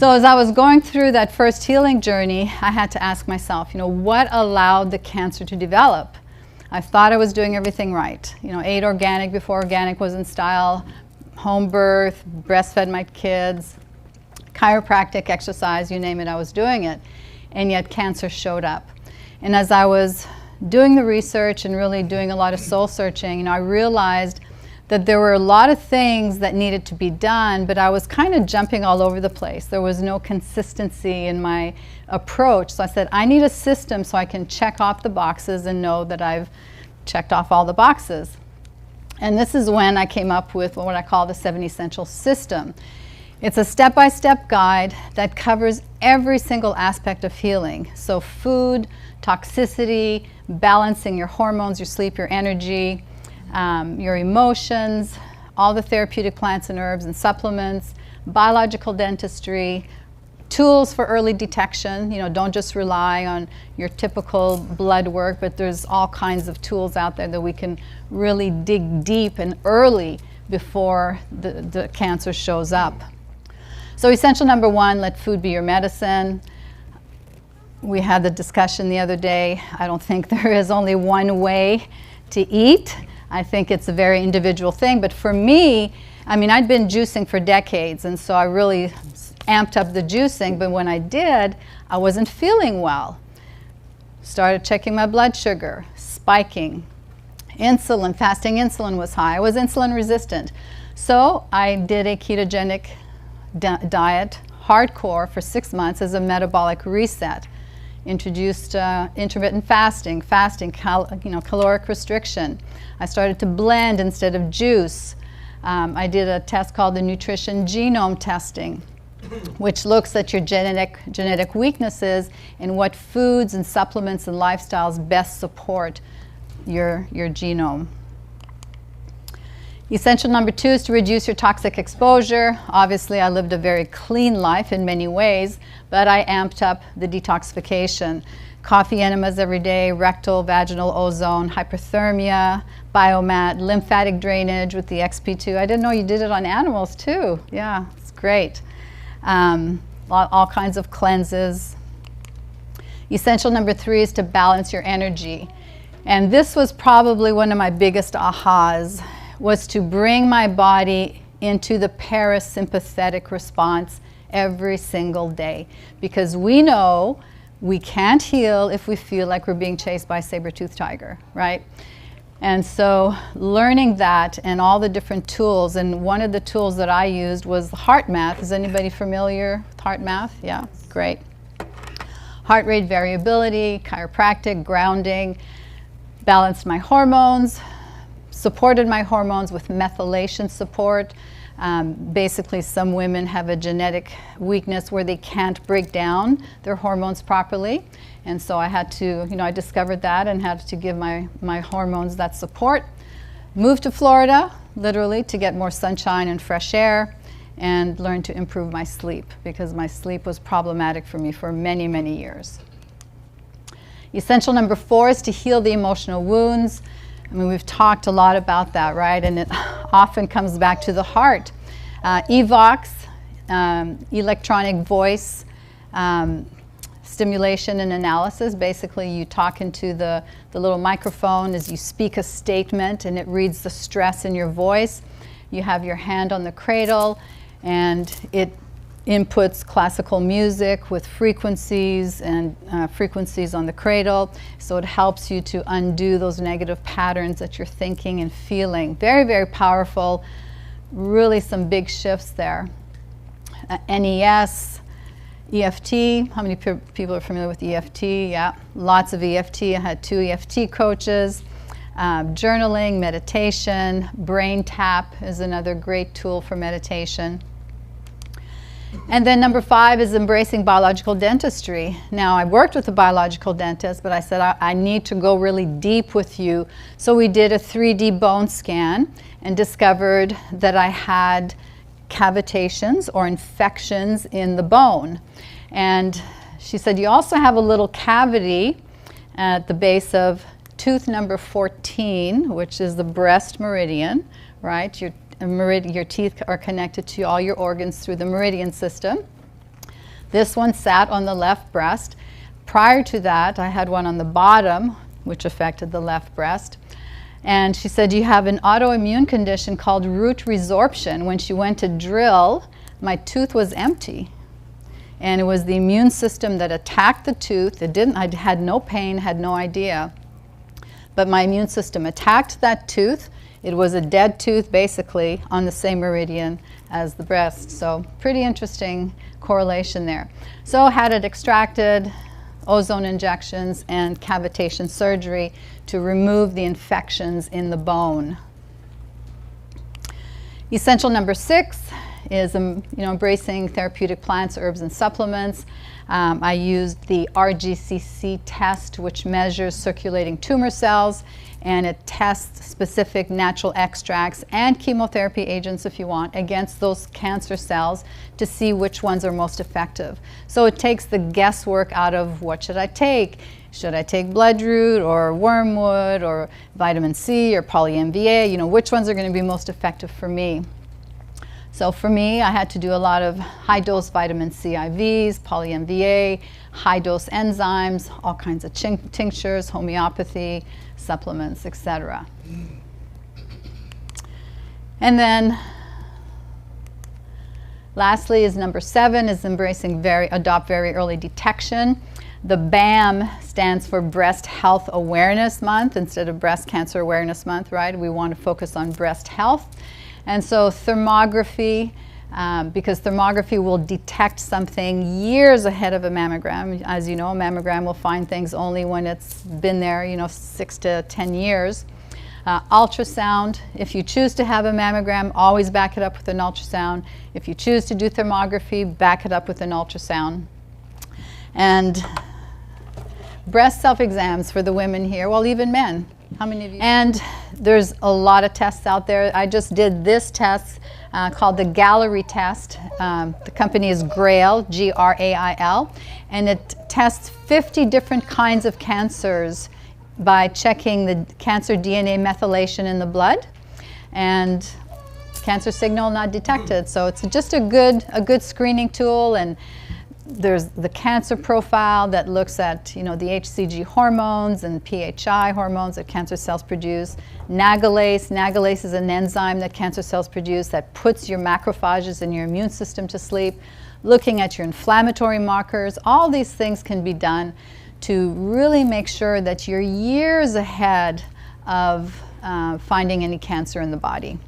So as I was going through that first healing journey, I had to ask myself, what allowed the cancer to develop? I thought I was doing everything right. Ate organic before organic was in style, home birth, breastfed my kids, chiropractic, exercise, you name it, I was doing it. And yet cancer showed up. And as I was doing the research and really doing a lot of soul searching, I realized that there were a lot of things that needed to be done, but I was kind of jumping all over the place. There was no consistency in my approach. So I said, I need a system so I can check off the boxes and know that I've checked off all the boxes. And this is when I came up with what I call the 7 Essential System. It's a step-by-step guide that covers every single aspect of healing. So food, toxicity, balancing your hormones, your sleep, your energy, your emotions, all the therapeutic plants and herbs and supplements, biological dentistry, tools for early detection. Don't just rely on your typical blood work, but there's all kinds of tools out there that we can really dig deep and early before the cancer shows up. So essential number 1, let food be your medicine. We had the discussion the other day. I don't think there is only one way to eat. I think it's a very individual thing. But for me, I'd been juicing for decades, and so I really amped up the juicing. But when I did, I wasn't feeling well. Started checking my blood sugar, spiking. Insulin, fasting insulin was high. I was insulin resistant. So I did a ketogenic diet, hardcore, for 6 months as a metabolic reset. Introduced intermittent fasting, caloric restriction. I started to blend instead of juice. I did a test called the nutrition genome testing, which looks at your genetic weaknesses and what foods and supplements and lifestyles best support your genome. Essential number 2 is to reduce your toxic exposure. Obviously, I lived a very clean life in many ways, but I amped up the detoxification. Coffee enemas every day, rectal, vaginal ozone, hyperthermia, biomat, lymphatic drainage with the XP2. I didn't know you did it on animals too. Yeah, it's great. All kinds of cleanses. Essential number 3 is to balance your energy. And this was probably one of my biggest ahas, was to bring my body into the parasympathetic response every single day. Because we know we can't heal if we feel like we're being chased by a saber-toothed tiger, right? And so learning that and all the different tools, and one of the tools that I used was heart math. Is anybody familiar with heart math? Yeah, great. Heart rate variability, chiropractic, grounding, balanced my hormones, supported my hormones with methylation support. Basically, some women have a genetic weakness where they can't break down their hormones properly. And so I had to, I discovered that and had to give my hormones that support. Moved to Florida, literally, to get more sunshine and fresh air, and learned to improve my sleep, because my sleep was problematic for me for many, many years. Essential number 4 is to heal the emotional wounds. We've talked a lot about that, right? And it often comes back to the heart. EVOX, electronic voice stimulation and analysis. Basically, you talk into the little microphone as you speak a statement, and it reads the stress in your voice. You have your hand on the cradle, and it inputs classical music with frequencies and frequencies on the cradle. So it helps you to undo those negative patterns that you're thinking and feeling. Very, very powerful. Really some big shifts there. NES, EFT. How many people are familiar with EFT? Yeah, lots of EFT. I had 2 EFT coaches. Journaling, meditation, brain tap is another great tool for meditation. And then number 5 is embracing biological dentistry. Now, I worked with a biological dentist, but I said, I need to go really deep with you. So we did a 3D bone scan and discovered that I had cavitations or infections in the bone. And she said, you also have a little cavity at the base of tooth number 14, which is the breast meridian, right? Your teeth are connected to all your organs through the meridian system. This one sat on the left breast. Prior to that, I had one on the bottom, which affected the left breast. And she said, you have an autoimmune condition called root resorption. When she went to drill, my tooth was empty. And it was the immune system that attacked the tooth. I had no pain, had no idea. But my immune system attacked that tooth. It was a dead tooth, basically, on the same meridian as the breast. So pretty interesting correlation there. So had it extracted, ozone injections, and cavitation surgery to remove the infections in the bone. Essential number 6 is embracing therapeutic plants, herbs, and supplements. I used the RGCC test, which measures circulating tumor cells, and it tests specific natural extracts and chemotherapy agents, if you want, against those cancer cells to see which ones are most effective. So it takes the guesswork out of what should I take? Should I take bloodroot or wormwood or vitamin C or poly-MVA? Which ones are going to be most effective for me? So for me, I had to do a lot of high-dose vitamin C IVs, poly-MVA, high-dose enzymes, all kinds of tinctures, homeopathy, supplements, etc. And then lastly is number 7 is embracing adopt very early detection. The BAM stands for Breast Health Awareness Month instead of Breast Cancer Awareness Month, right? We want to focus on breast health. And so thermography, because thermography will detect something years ahead of a mammogram. As you know, a mammogram will find things only when it's been there, 6 to 10 years. Ultrasound, if you choose to have a mammogram, always back it up with an ultrasound. If you choose to do thermography, back it up with an ultrasound. And breast self-exams for the women here, well, even men. How many of you? And there's a lot of tests out there. I just did this test called the Gallery test. The company is Grail, G-R-A-I-L, and it tests 50 different kinds of cancers by checking the cancer DNA methylation in the blood, and cancer signal not detected. So it's just a good screening tool. And there's the cancer profile that looks at, the HCG hormones and PHI hormones that cancer cells produce. Nagalase is an enzyme that cancer cells produce that puts your macrophages and your immune system to sleep. Looking at your inflammatory markers, all these things can be done to really make sure that you're years ahead of finding any cancer in the body.